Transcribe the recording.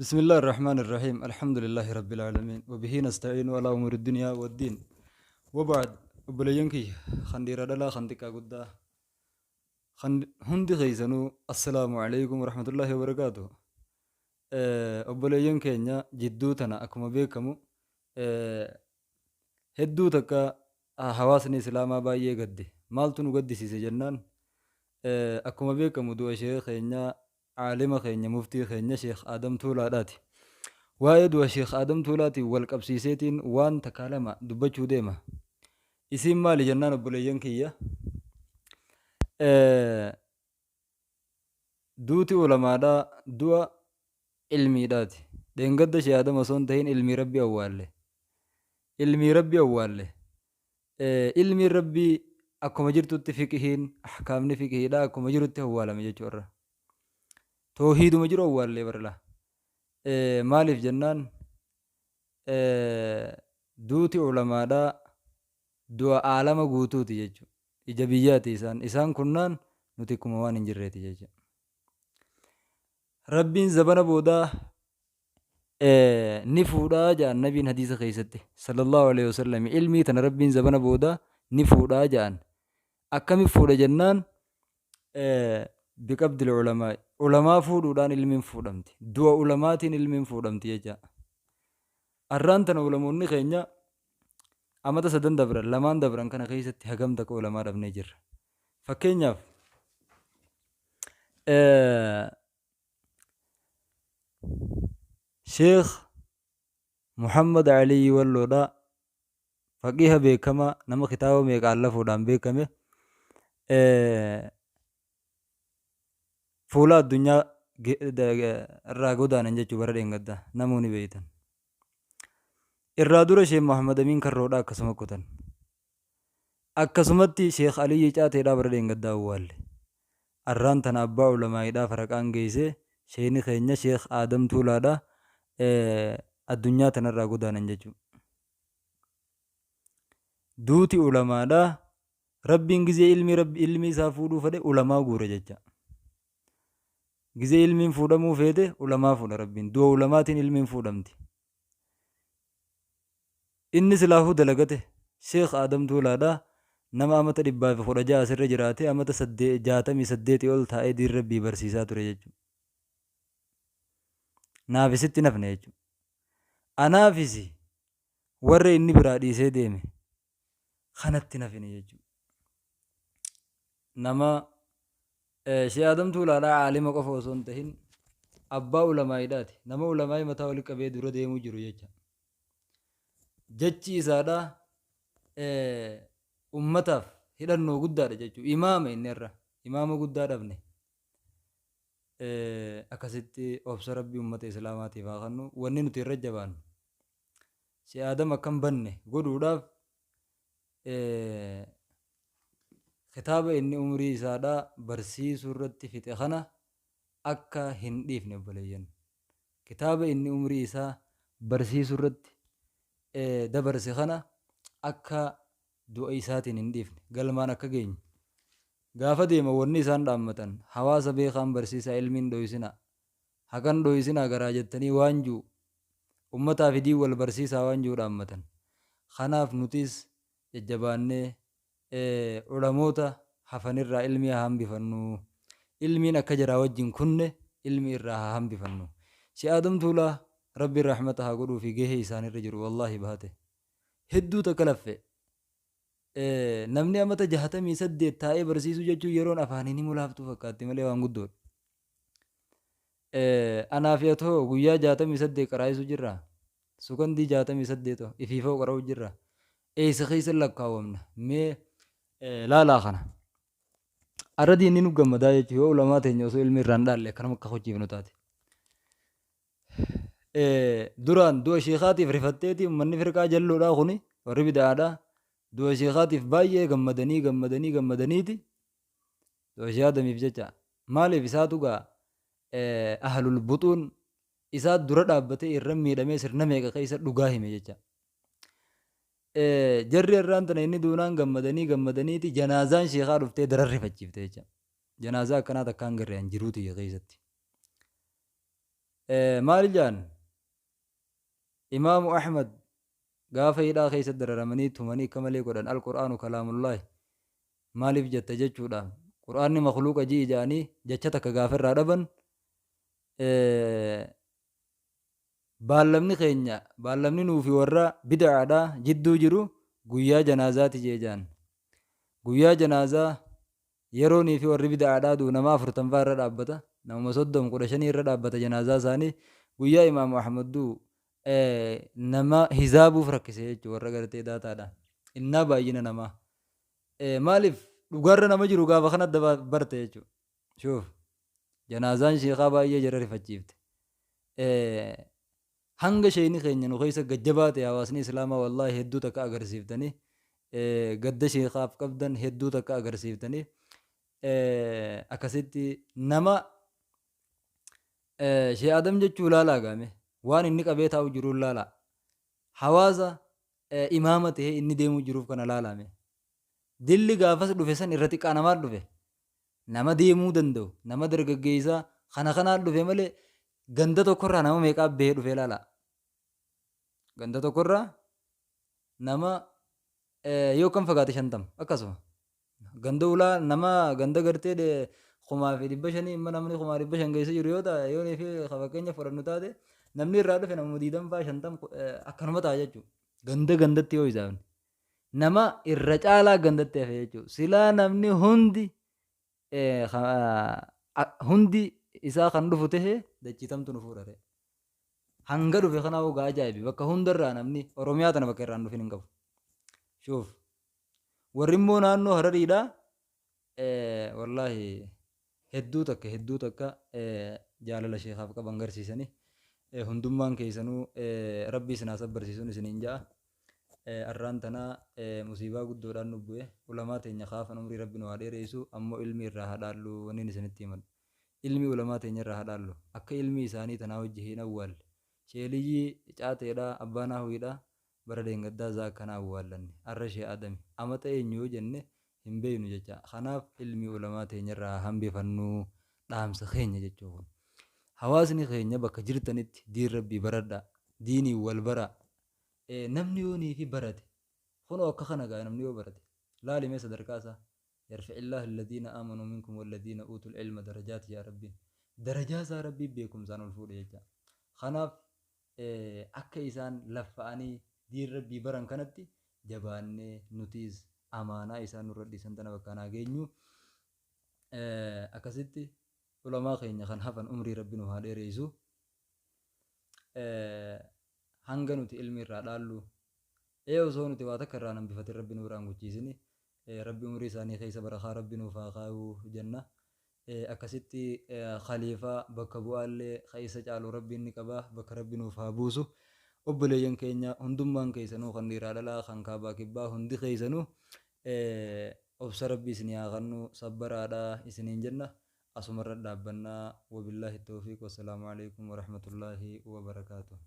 بسم الله الرحمن الرحيم الحمد لله رب العالمين وبه نستعين على أمور الدنيا والدين وبعد بلينكي خندير دلا خندك قدا هندي خيسنو السلام عليكم ورحمة الله وبركاته بلينكي جدوتنا أكما بيكمو هدو تكا حواسني سلاما بايه قدي مالتو نقدي سيسي جنان أكما بيكمو دو شيخ عالم خينيا مفتي خينيا شيخ آدم تولا داتي وايد وشيخ آدم تولاتي والقبسيسيتين وان تكالما دبچو ديما اسم مالي جنان بليين كيا دوتي علماء دا دوا علمي داتي دين قد شي آدم أصون تهين علمي ربي أوالي علمي ربي أوالي علمي ربي أكو مجرتو تفكهين أحكامني فكهي دا أكو مجرتو أوالا مجرد توحيد مجرد أوالي برلا maaliif jennaan duuti ulamaadhaa du'a aalama guutuuti jechuudha. Ija biyyaati isaan kunnaan nuti kuma waan hin jirreeti jechuudha. Rabbiin zabana boodaa ni fuudhaa jedhan nabiin hadiisa keessatti sallallahu alaihi wasallam ilmii tana rabbiin zabana boodaa ni fuudhaa jedhan akkamiif fuudha jennaan biqabdil ulamaa ulamaa fuudhuudhaan ilmiin fuudhamti du'a ulamaatiin ilmiin fuudhamti jecha arraan tana ulamoonni keenya amata sadan dabran lamaan dabran kana keessatti hagam takka ulamaa dhabnee jirra fakkeenyaaf sheekh muhammad alii walloodha faqiiha beekamaa nama kitaaba meeqaan lafuudhaan beekame fuula addunyaa irraa godaanan jechuu bara dheengaddaa namoonni beeytan irraa dura sheekh Muhammad Amiin Karroodha akkasuma kutan akkasumatti sheekh Aliyyi Caateedhaa bara dheengaddaa awwaalle arraan tana abbaa ulamaa'idhaa faraqaan geessee sheekni keenya sheekh Aadam Tuulaadhaa addunyaa tanarraa godaanan jechuu duuti ulamaadhaa rabbiin gizee ilmi isaa fuudhuu fedhe ulamaa guure jecha gizee ilmiin fuudhamuu feete ulamaa fuudha rabbiin du'a ulamaatiin ilmiin fuudhamti inni silaafuu dalagate sheekh Aadam Tuulaadhaa nama amata 116 asirra jiraate amata 68 ol taa'ee diin rabbii barsiisaa ture jechuudha naafisitti nafne jechuudha anaafisi warra inni biraa dhiisee deeme kanatti nafine jechuudha nama sheekh Aadam Tuulaadhaa aalima qofa osoo hin tahin abbaa ulamaa'iidhaati nama ulamaa'ii mataa walitti qabee dura deemuu jiru jecha jechi isaadhaa ummataaf hidhannoo guddaadha jechuudha imaama inni irra imaama guddaa dhabne akkasitti obsa rabbii ummata islaamaatiif haa kennu wanni nuti irra jabaannu sheekh Aadam akkam banne godhuudhaaf kitaaba inni umrii isaadhaa barsiisuu irratti fixe kana akka hin dhiifne obboleeyyan kitaaba inni umrii isaa barsiisuu irratti dabarse kana akka du'a isaatiin hin dhiifne galmaan akka geenye gaafa deema wanni isaan dhaammatan hawaasa beekaan barsiisaa ilmiin dhoysina hakan dhoysina garaa jettanii waan juu ummataa fidii wal barsiisaa waan juu dhaammatan kanaaf nutis jajjabaannee ulamoota hafanirraa ilmi haa hambifannu ilmiin akka jaraa wajjin kunne ilmi irraa haa hambifannu sheekh Aadam Tuulaa rabbi rahmata haa godhuu fi gahee isaanirra jiru wallaahi baate hedduu takka laffe namni amata 68 taa'ee barsiisuu jechuun yeroon afaaniin himu laaftuu fakkaatti malee waan guddoodha anaaf yatoo guyyaa 68 qaraa'isuu jirra sukandii 68 ifiifoo qara'uu jirra eessa keessa lakkaawamna mee laalaa kana arra diinni nu gammadaa jechuun yoo ulamaa teenya osoo ilmi irraan dhaalle akkanuma akka hojiifnu taate duraan du'a sheekaatiif rifatteeti ummanni firqaa jalloodhaa kuni warri bida'aadhaa du'a sheekaatiif baay'ee gammadaniiti du'a sheekh Aadamiif jecha maaliif isaatu gaa ahlul buxuun isaa dura dhaabbatee irra miidhamee sirna meeqa keessa dhugaa hime jecha jarri irraan tana inni duunaan gammadaniiti janaazaan sheekaa dhuftee dararrifachiifte jecha janaazaa akkanaa takkaan garreen jiruuti keessatti maal jaan imaamu Ahmad gaafa hidhaa keessa dararamanii tumanii akka malee godhan alqur'aanu kalaamullaahi maaliif jette jechuudha. Qur'aanni makluuqa ji'i jaanii jecha takka gaafa irraa dhaban baallamni keenya baallamni nuufi warra bid'aadhaa jidduu jiru guyyaa janaazaati jee jaan. Guyyaa janaazaa yeroonii fi warri bid'aadhaa duu nama 40 irra dhaabbata. Nama 35 irra dhaabbata janaazaa isaanii. Guyyaa imaamu Ahmad duu nama hizaabuuf rakkise jechuudha warra gartee daataadha. Innaa baay'ina namaa. Maaliif dhugaarra nama jiru gaafa kana adda barte jechuudha. Shuuf janaazaan sheekaa baay'ee jara rifachiifte. Hanga sheeyni keenya nu keessa gajjabaa ta'e hawaasni islaamaa wallaahi hedduu takka agarsiiftanii gadda sheekaaf qabdan hedduu takka agarsiiftanii akkasitti nama shee Adam jechuu laalaa gaame waan inni qabee taa'u jiruun laalaa hawaasa imaama ta'ee inni deemuu jiruuf kana laalame dilli gaafas dhufe san irra xiqqaa namaan dhufe nama deemuu danda'u nama dargaggeessaa kana kanaan dhufe malee ganda tokkorraa nama meeqaa bahee dhufe laalaa ganda tokkorraa nama yookaan fagaate 50 akkasuma ganda ulaa nama ganda gartee 5,500 imma namni 5,500 keessa jiru yoo ta'e yoo fi fakkeenya fudhannu taate namni irraa dhufe nama 50 akkanuma ta'a jechuudha. Ganda gandatti yoo isaafne nama irra caalaa gandatti hafe jechuudha. Silaa namni hundi isaa kan dhufu tahee dachiitamtu nu fuudhate. Hanga dhufe kanaa hoo ajaa'ibi bakka hundarraa namni Oromiyaa tana bakka irraa hin dhufin hin qabu. Shuuf warri immoo naannoo Harariidhaa wallaahi hedduu takka jaalala sheekaaf qaban garsiisanii hundummaan keessanuu rabbii isin haasab barsiisuun isiniin ja'a. Arraan tanaa musiibaa guddoodhaan nu bu'e ulamaa teenya kaafan umrii rabbi nu haa dheereessu ammoo ilmi irraa haa dhaallu wanniin isinitti himadhu. Ilmi ulamaa teenya irraa haa dhaallu akka ilmi isaanii tanaa hojii hin awwaalle. Sheeliyyii caateedhaa abbaan haawiidhaa bara deengaddaa isaa akkanaa awwaallanne arra shee Adami amata eenyu yoo jenne hin beeknu jecha. Kanaaf ilmi ulamaa teenya irraa hambifannuu dhaamsa keenya jechuudha. Hawaasni keenya bakka jirtanitti diin rabbii baradhaa diinii wal baraa. Namni yoonii fi barate kunoo akka kana gaa namni yoo barate laalimee sadarkaa isaa yarfa illaahi alladhiina aamanuu minkum walladhiina uutul ilma darajaati yaa rabbiin darajaa isaa rabbii beekumsaan ol fuudhe jecha. Kanaaf akka isaan laffa'anii diin rabbii baran kanatti jabaannee nutiis amaanaa isaan nurra dhiisan tana bakka naa geenyu akkasitti ulamaa keenya kan hafan umrii rabbi nu haa dheereessu. Hanga nuti ilmi irraa dhaallu osoo nuti waa takka irraa hambifate rabbi nu biraan guchiisini rabbi umrii isaanii keessa barakaa rabbi nuuf haa kaa'u jenna. Akkasitti khaliifaa bakka bu'aallee keessa caalu rabbi inni qabaa bakka rabbi nuuf haa buusu. Obboleeyyan keenya hundummaan keessanuu kan dhiiraa dhalaa kan kaabaa kibbaa hundi keessanuu obsa rabbi isinii haa kennu sabbaraadhaa isiniin jenna. Asumarra dhaabbannaa wabillaahi tawfiiq wassalaamu alaikum warahmatullaahi wabarakaatuh.